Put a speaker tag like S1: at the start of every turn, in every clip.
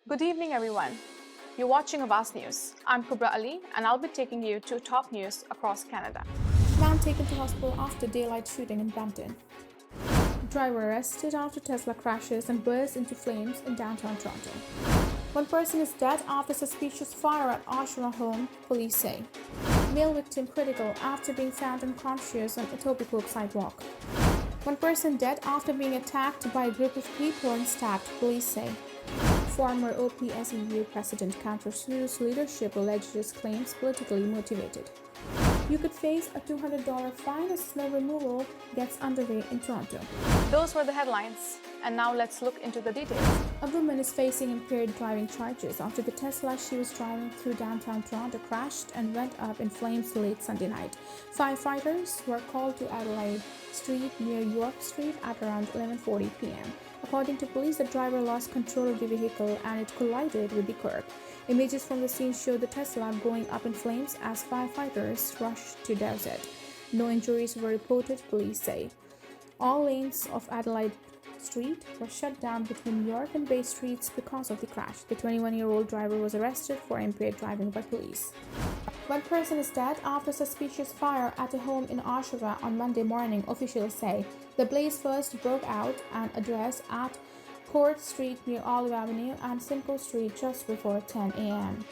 S1: Good evening, everyone. You're watching Awaz News. I'm Kubra Ali, and I'll be taking you to top news across Canada.
S2: Man taken to hospital after daylight shooting in Brampton. Driver arrested after Tesla crashes and bursts into flames in downtown Toronto. One person is dead after suspicious fire at Oshawa home, police say. Male victim critical after being found unconscious on Etobicoke sidewalk. One person dead after being attacked by a group of people and stabbed, police say. Former OPSEU president countersues leadership alleges claims politically motivated. You could face a $200 fine as snow removal gets underway in Toronto.
S1: Those were the headlines, and now let's look into the details.
S2: A woman is facing impaired driving charges after the Tesla she was driving through downtown Toronto crashed and went up in flames late Sunday night. Firefighters were called to Adelaide Street near York Street at around 11:40 p.m. According to police, the driver lost control of the vehicle and it collided with the curb. Images from the scene show the Tesla going up in flames as firefighters rushed to douse it. No injuries were reported, police say. All lanes of Adelaide Street were shut down between York and Bay Streets because of the crash. The 21-year-old driver was arrested for impaired driving by police. One person is dead after suspicious fire at a home in Oshawa on Monday morning, officials say. The blaze first broke out an address at Court Street near Olive Avenue and Simcoe Street just before 10 a.m.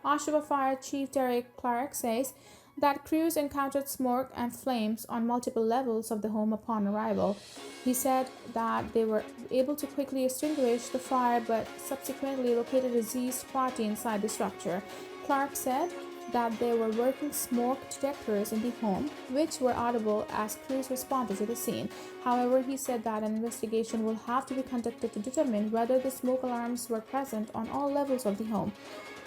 S2: Oshawa Fire Chief Derek Clark says that crews encountered smoke and flames on multiple levels of the home upon arrival. He said that they were able to quickly extinguish the fire but subsequently located a diseased party inside the structure. Clark said that there were working smoke detectors in the home, which were audible as crews responded to the scene. However, he said that an investigation will have to be conducted to determine whether the smoke alarms were present on all levels of the home.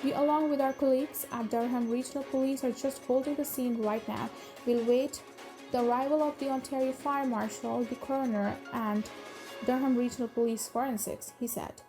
S2: We, along with our colleagues at Durham Regional Police, are just holding the scene right now. We'll wait the arrival of the Ontario Fire Marshal, the coroner, and Durham Regional Police Forensics, he said.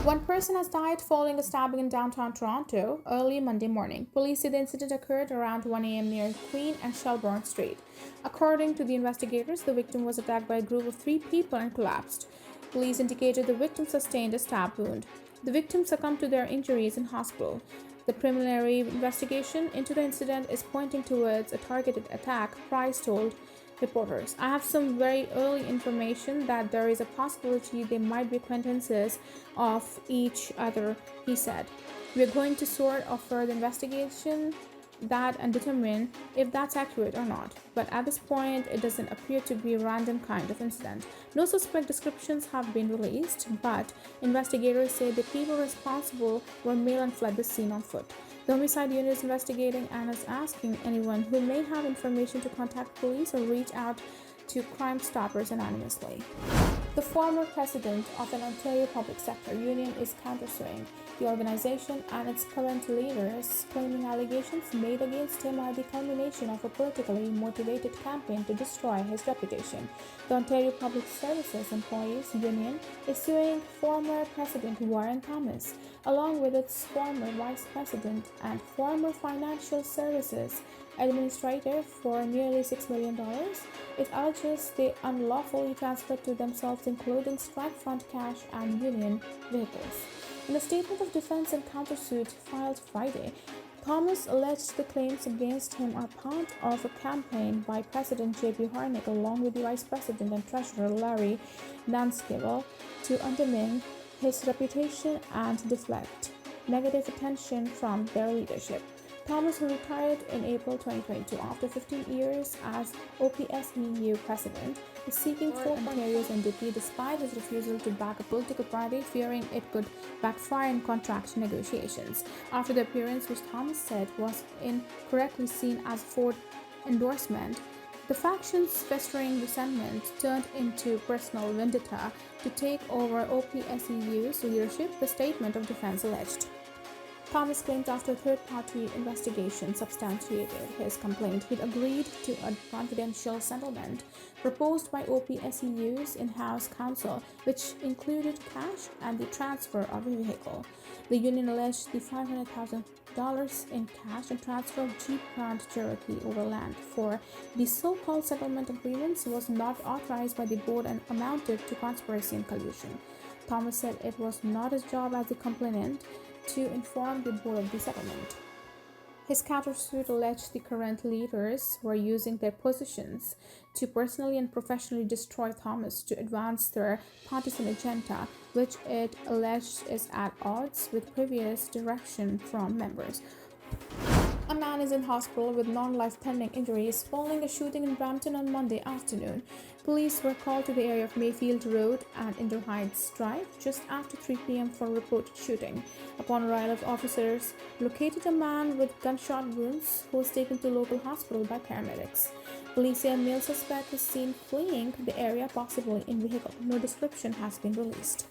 S2: One person has died following a stabbing in downtown Toronto early Monday morning. Police say the incident occurred around 1 a.m. near Queen and Shelbourne Street. According to the investigators, the victim was attacked by a group of 3 people and collapsed. Police indicated the victim sustained a stab wound. The victim succumbed to their injuries in hospital. The preliminary investigation into the incident is pointing towards a targeted attack, Price told reporters. I have some very early information that there is a possibility they might be acquaintances of each other, he said. We are going to sort of further investigation that and determine if that's accurate or not. But at this point, it doesn't appear to be a random kind of incident. No suspect descriptions have been released, but investigators say the people responsible were male and fled the scene on foot. The homicide unit is investigating and is asking anyone who may have information to contact police or reach out to Crime Stoppers anonymously. The former president of an Ontario public sector union is countersuing the organization and its current leaders, claiming allegations made against him are the culmination of a politically motivated campaign to destroy his reputation. The Ontario Public Services Employees Union is suing former President Warren Thomas, along with its former vice president and former financial services administrator, for nearly $6 million. It alleges they unlawfully transferred to themselves, including strike fund cash and union vehicles. In a statement of defense and countersuit filed Friday, Thomas alleged the claims against him are part of a campaign by President J.P. Harnick along with the Vice President and Treasurer Larry Nanskivel to undermine his reputation and deflect negative attention from their leadership. Thomas, who retired in April 2022 after 15 years as OPSEU president, is seeking for Ontario's NDP despite his refusal to back a political party, fearing it could backfire in contract negotiations. After the appearance, which Thomas said was incorrectly seen as a Ford endorsement, the faction's festering resentment turned into personal vendetta to take over OPSEU's leadership, the statement of defense alleged. Thomas claimed after a third-party investigation substantiated his complaint, he'd agreed to a confidential settlement proposed by OPSEU's in-house counsel, which included cash and the transfer of a vehicle. The union alleged the $500,000 in cash and transfer of Jeep Grand Cherokee over land for the so-called settlement agreements was not authorized by the board and amounted to conspiracy and collusion. Thomas said it was not his job as a complainant to inform the board of the settlement. His countersuit alleged the current leaders were using their positions to personally and professionally destroy Thomas to advance their partisan agenda, which it alleged is at odds with previous direction from members. A man is in hospital with non-life-threatening injuries following a shooting in Brampton on Monday afternoon. Police were called to the area of Mayfield Road and Indo Heights Drive just after 3 p.m. for a reported shooting. Upon arrival, officers located a man with gunshot wounds who was taken to local hospital by paramedics. Police say a male suspect is seen fleeing the area, possibly in vehicle. No description has been released.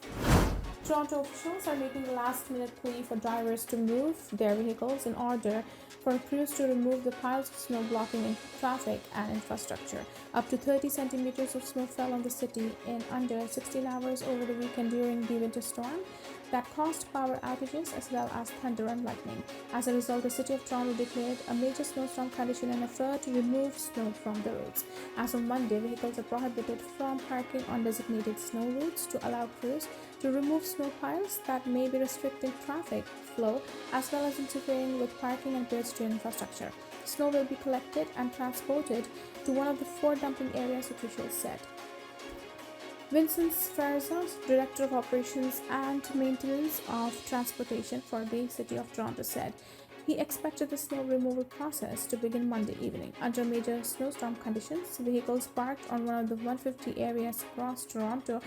S2: Toronto officials are making a last-minute plea for drivers to move their vehicles in order for crews to remove the piles of snow blocking traffic and infrastructure. Up to 30 centimeters of snow fell on the city in under 16 hours over the weekend during the winter storm that caused power outages as well as thunder and lightning. As a result, the city of Toronto declared a major snowstorm condition in an effort to remove snow from the roads. As of Monday, vehicles are prohibited from parking on designated snow routes to allow crews to remove snow piles that may be restricting traffic flow as well as interfering with parking and pedestrian infrastructure. Snow will be collected and transported to one of the 4 dumping areas, officials said. Vincent Sferza, Director of Operations and Maintenance of Transportation for the City of Toronto, said he expected the snow removal process to begin Monday evening. Under major snowstorm conditions, vehicles parked on one of the 150 areas across Toronto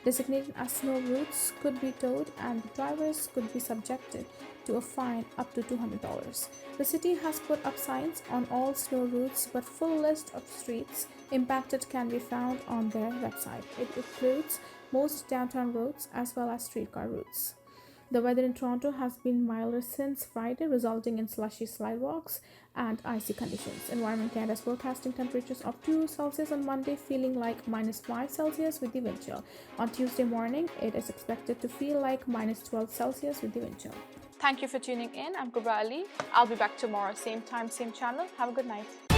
S2: designated as snow routes could be towed and the drivers could be subjected to a fine up to $200. The city has put up signs on all snow routes, but full list of streets impacted can be found on their website. It includes most downtown roads as well as streetcar routes. The weather in Toronto has been milder since Friday, resulting in slushy sidewalks and icy conditions. Environment Canada is forecasting temperatures of 2 Celsius on Monday, feeling like -5 Celsius with the wind chill. On Tuesday morning, it is expected to feel like -12 Celsius with the wind chill.
S1: Thank you for tuning in. I'm Kubra Ali. I'll be back tomorrow, same time, same channel. Have a good night.